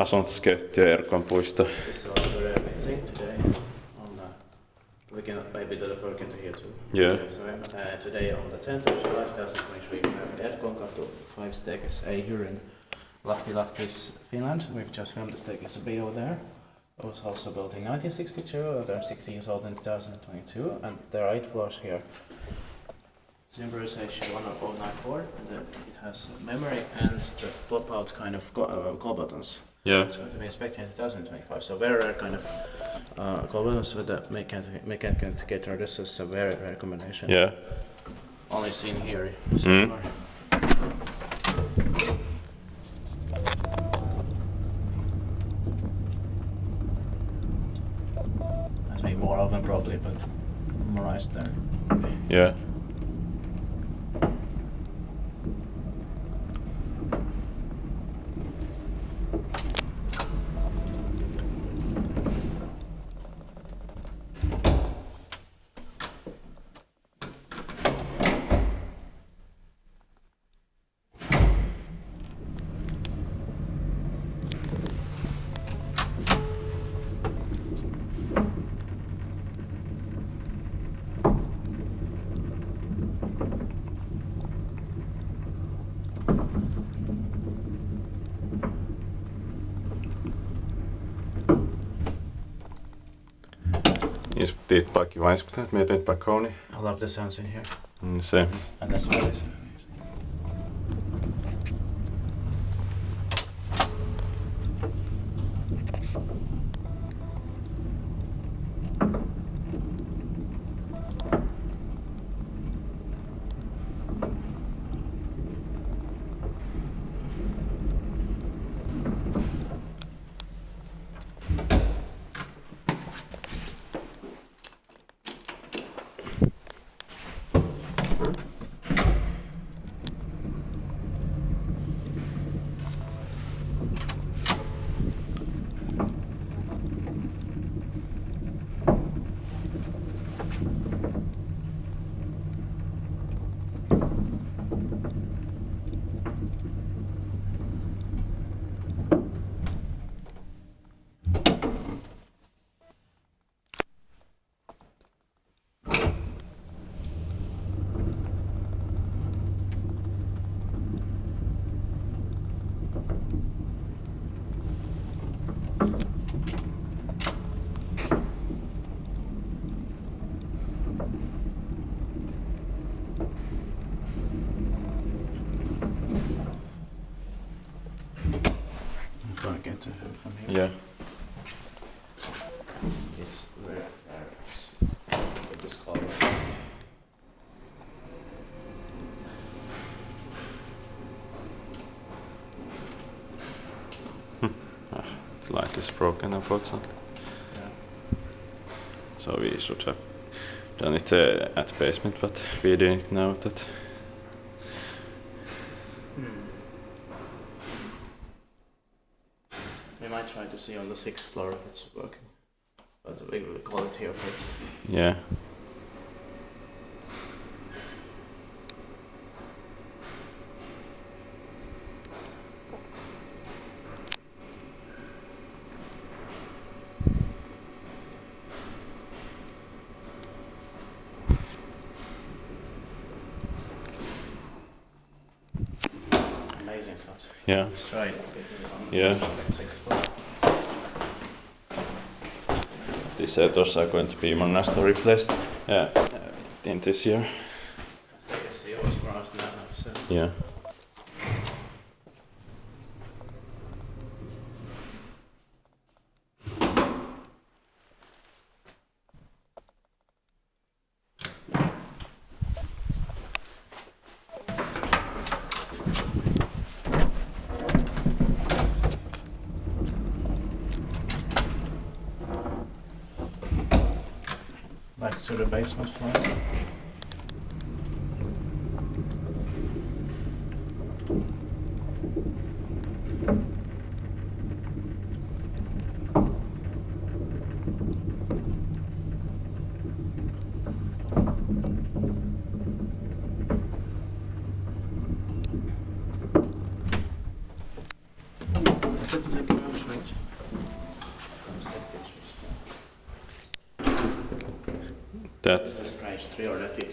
Asuntoskeittiö Erkon puisto. This is also very amazing today. We can maybe do the work into here too. Yeah. Today on the 10th of July 2023 we have Erkonkatu 5 staircase A here in Lahti, Finland. We've just filmed the staircase B over there. It was also built in 1962, they're 60 years old in 2022, and there are 8 floors here. Symbolization 1094, and it has memory and the pop out kind of call buttons. Yeah. So to be expecting in 2025. So very rare kind of call buttons with the mechanical indicator. This is a very rare combination. Yeah. Only seen here. Has been more of them probably, but modernized there. Yeah. Tiedetback ju vaiskutat, me teet back Kone. I love the sounds in here. Se. And that's what it is. Get to from here. Yeah. It's rare with this color. The light is broken, unfortunately. Yeah. So we should have done it at basement, but we didn't know that. We might try to see on the 6th floor if it's working, but we will call it here first. Yeah. Amazing sounds. Yeah. Let's try it. Yeah. 6th floor. These settlers are going to be modernized or replaced in this year. Yeah. Back to the basement floor. Is it Thank you very much, Rich. That's This is strange, 350.